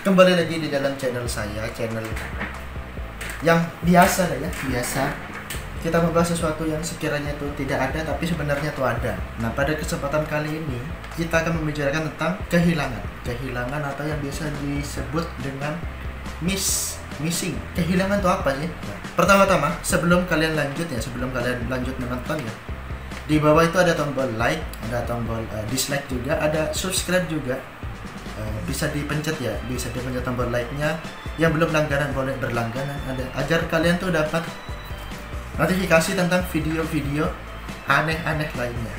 Kembali lagi di dalam channel saya, channel yang biasa lah ya, biasa. Kita membahas sesuatu yang sekiranya itu tidak ada, tapi sebenarnya itu ada. Nah, pada kesempatan kali ini kita akan membicarakan tentang kehilangan atau yang biasa disebut dengan missing. Kehilangan itu apa sih? Nah, pertama-tama sebelum kalian lanjut menonton ya, di bawah itu ada tombol like, ada tombol dislike juga, ada subscribe juga. Bisa dipencet ya, bisa dipencet tombol like-nya. Yang belum langganan boleh berlangganan, ada agar kalian tuh dapat notifikasi tentang video-video aneh-aneh lainnya.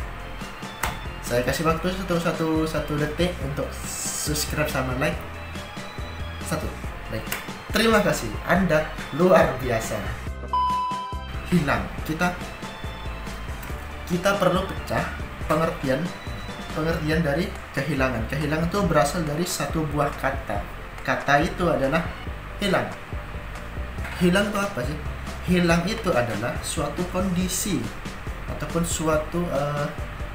Saya kasih waktu satu detik untuk subscribe sama like. Satu like. Terima kasih, Anda luar biasa. Hilang, kita perlu pecah pengertian dari kehilangan. Kehilangan itu berasal dari satu buah kata. Kata itu adalah hilang. Hilang itu apa sih? Hilang itu adalah suatu kondisi ataupun suatu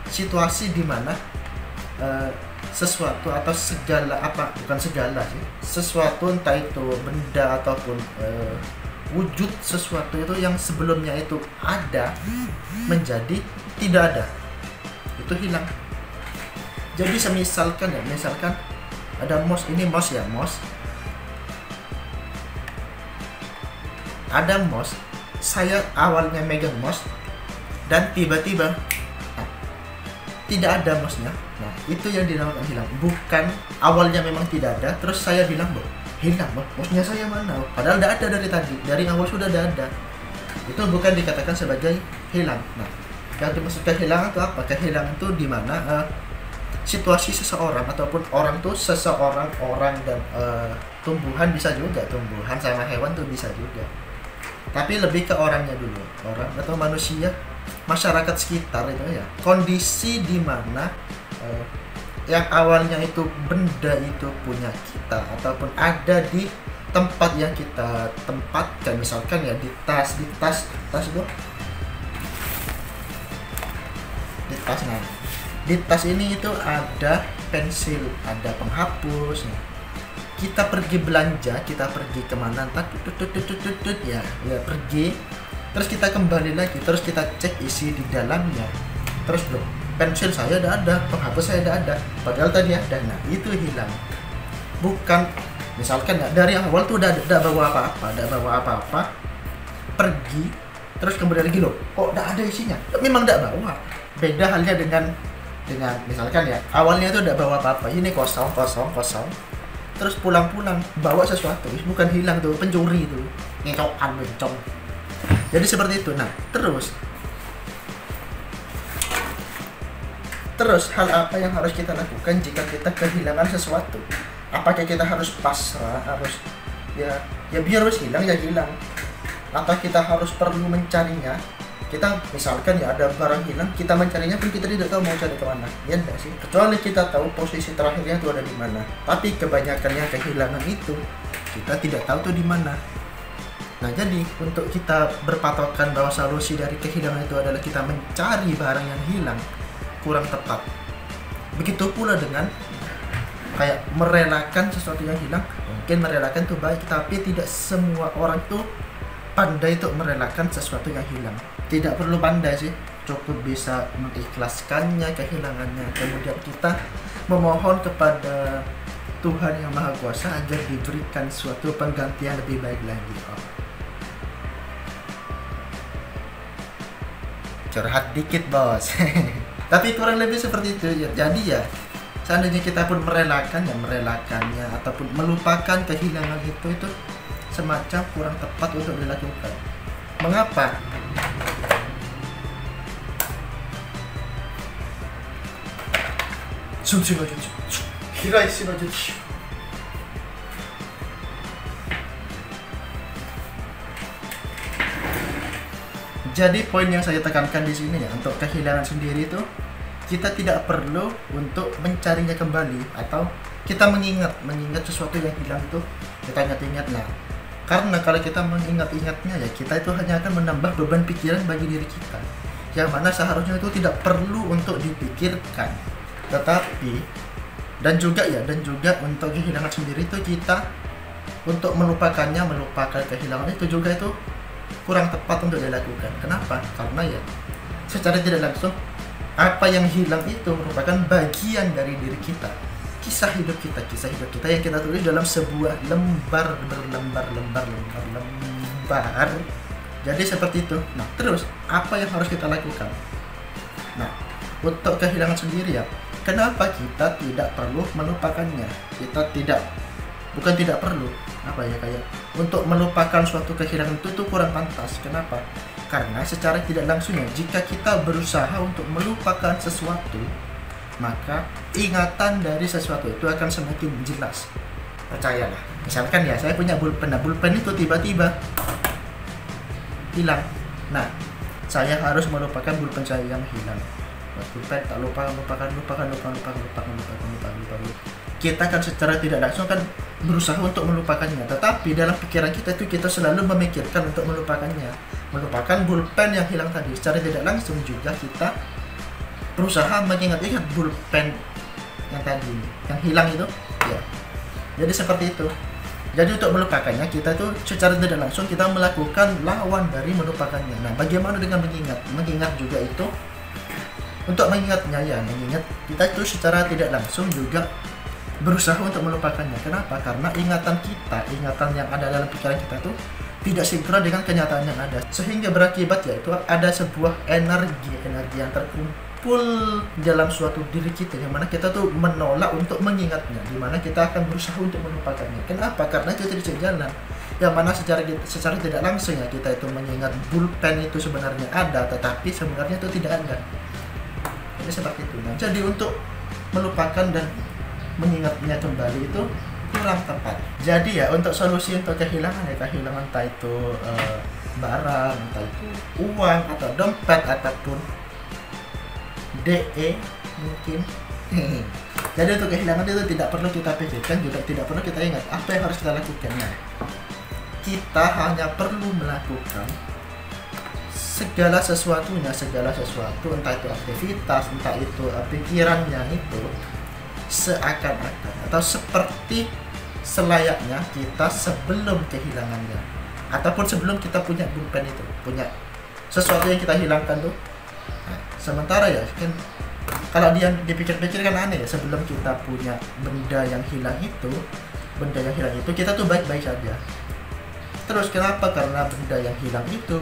situasi di mana sesuatu atau bukan segala sih. Sesuatu entah itu benda ataupun wujud sesuatu itu yang sebelumnya itu ada menjadi tidak ada. Itu hilang. Jadi misalkan ada mouse, ini mouse ya, mouse. Ada mouse, saya awalnya megang mouse dan tiba-tiba tidak ada mouse-nya. Nah, itu yang dinamakan hilang. Bukan awalnya memang tidak ada, terus saya bilang, hilang, mouse-nya saya mana? Padahal tidak ada dari tadi, dari awal sudah ada. Itu bukan dikatakan sebagai hilang. Nah, yang dimaksud kehilangan itu apa? Kehilangan itu di mana situasi seseorang ataupun orang tuh seseorang, orang dan tumbuhan bisa juga, tumbuhan sama hewan tuh bisa juga. Tapi lebih ke orangnya dulu, orang atau manusia, masyarakat sekitar itu ya. Kondisi di mana yang awalnya itu benda itu punya kita ataupun ada di tempat yang kita tempatkan, misalkan ya di tas itu, di tas. Nah, di tas ini itu ada pensil, ada penghapus. Kita pergi belanja, kita pergi kemana, entah ya pergi. Terus kita kembali lagi, terus kita cek isi di dalamnya. Terus pensil saya ada, penghapus saya ada, padahal tadi ada. Nah, itu hilang. Bukan misalkan ya, dari awal tuh udah bawa apa-apa, pergi, terus kembali lagi kok udah ada isinya. Memang udah bawa. Beda halnya dengan misalkan ya, awalnya itu udah bawa apa-apa, ini kosong, terus pulang bawa sesuatu, bukan hilang tuh, pencuri tuh, bencong. Jadi seperti itu. Nah, terus hal apa yang harus kita lakukan jika kita kehilangan sesuatu? Apakah kita harus pasrah, harus ya biar harus hilang ya hilang, atau kita harus perlu mencarinya? Kita misalkan ya ada barang hilang, kita mencarinya pun kita tidak tahu mau cari kemana, ya enggak sih? Kecuali kita tahu posisi terakhirnya itu ada di mana. Tapi kebanyakannya kehilangan itu kita tidak tahu tuh di mana. Nah, jadi untuk kita berpatokan bahwa solusi dari kehilangan itu adalah kita mencari barang yang hilang, kurang tepat. Begitu pula dengan kayak merelakan sesuatu yang hilang. Mungkin merelakan itu baik, tapi tidak semua orang tuh pandai untuk merelakan sesuatu yang hilang. Tidak perlu pandai sih, cukup bisa mengikhlaskannya, kehilangannya. Kemudian kita memohon kepada Tuhan yang Maha Kuasa agar diberikan suatu penggantian lebih baik lagi. Curhat dikit bos. Tapi kurang lebih seperti itu ya. Jadi ya, seandainya kita pun merelakannya ataupun melupakan kehilangan itu semacam kurang tepat untuk dilakukan. Mengapa? Jadi poin yang saya tekankan di sini ya, untuk kehilangan sendiri itu kita tidak perlu untuk mencarinya kembali atau kita mengingat sesuatu yang hilang itu kita ingat-ingat. Nah, karena kalau kita mengingat-ingatnya ya, kita itu hanya akan menambah beban pikiran bagi diri kita, yang mana seharusnya itu tidak perlu untuk dipikirkan. Tetapi dan juga untuk kehilangan sendiri itu kita untuk melupakan kehilangan itu juga itu kurang tepat untuk dilakukan. Kenapa? Karena ya secara tidak langsung apa yang hilang itu merupakan bagian dari diri kita, kisah hidup kita yang kita tulis dalam sebuah lembar berlembar. Jadi seperti itu. Nah, terus apa yang harus kita lakukan? Nah, untuk kehilangan sendiri ya, kenapa kita tidak perlu melupakannya? Bukan tidak perlu, kayak untuk melupakan suatu kehilangan itu kurang pantas. Kenapa? Karena secara tidak langsungnya, jika kita berusaha untuk melupakan sesuatu, maka ingatan dari sesuatu itu akan semakin jelas. Percayalah. Misalkan ya, saya punya pulpen. Nah, pulpen itu tiba-tiba hilang. Nah, saya harus melupakan pulpen saya yang hilang. Pulpen tak lupakan. Kita kan secara tidak langsung kan berusaha untuk melupakannya, tetapi dalam pikiran kita itu kita selalu memikirkan untuk melupakan pulpen yang hilang tadi. Secara tidak langsung juga kita berusaha mengingat-ingat pulpen yang tadi yang hilang itu ya. Jadi seperti itu. Jadi untuk melupakannya kita tuh secara tidak langsung kita melakukan lawan dari melupakannya. Nah, bagaimana dengan mengingat juga itu, untuk mengingat kita itu secara tidak langsung juga berusaha untuk melupakannya. Kenapa? Karena ingatan yang ada dalam pikiran kita itu tidak sinkron dengan kenyataan yang ada, sehingga berakibat yaitu ada sebuah energi yang terkumpul dalam suatu diri kita, yang mana kita tuh menolak untuk mengingatnya, di mana kita akan berusaha untuk melupakannya. Kenapa? Karena itu tidak sejalan, yang mana secara tidak langsung ya kita itu mengingat pulpen itu sebenarnya ada, tetapi sebenarnya itu tidak ada. Jadi seperti itu. Nah, jadi untuk melupakan dan mengingatnya kembali itu kurang tepat. Jadi ya, untuk solusi untuk kehilangan entah itu barang, entah itu uang atau dompet ataupun DE mungkin. Jadi untuk kehilangan itu tidak perlu kita pikirkan, juga tidak perlu kita ingat. Apa yang harus kita lakukan? Nah, kita hanya perlu melakukan segala sesuatu, entah itu aktivitas, entah itu pikirannya itu seakan-akan atau seperti selayaknya kita sebelum kehilangannya, ataupun sebelum kita punya pulpen itu, punya sesuatu yang kita hilangkan tuh. Nah, sementara ya kan kalau dia dipikir-pikir kan aneh ya, sebelum kita punya benda yang hilang itu kita tuh baik-baik saja. Terus kenapa? Karena bendanya itu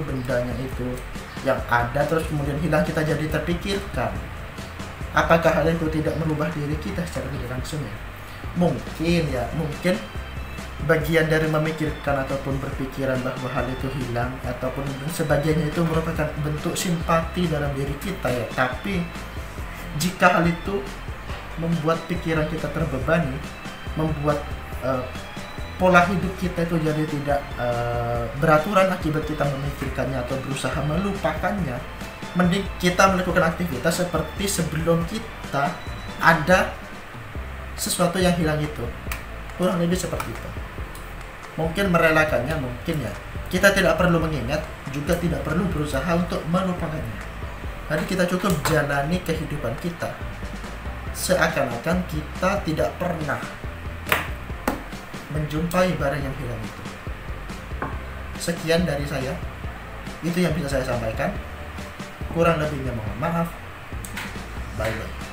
yang ada terus kemudian hilang, kita jadi terpikirkan. Apakah hal itu tidak merubah diri kita secara tidak langsung ya? Mungkin bagian dari memikirkan ataupun berpikiran bahwa hal itu hilang ataupun sebagainya itu merupakan bentuk simpati dalam diri kita ya. Tapi jika hal itu membuat pikiran kita terbebani, membuat pola hidup kita itu jadi tidak beraturan akibat kita memikirkannya atau berusaha melupakannya, mending kita melakukan aktivitas seperti sebelum kita ada sesuatu yang hilang itu. Kurang lebih seperti itu. Mungkin merelakannya, mungkin ya kita tidak perlu mengingat, juga tidak perlu berusaha untuk melupakannya. Jadi kita cukup jalani kehidupan kita seakan-akan kita tidak pernah menjumpai barang yang hilang itu. Sekian dari saya, itu yang bisa saya sampaikan. Kurang lebihnya mohon maaf. Bye bye.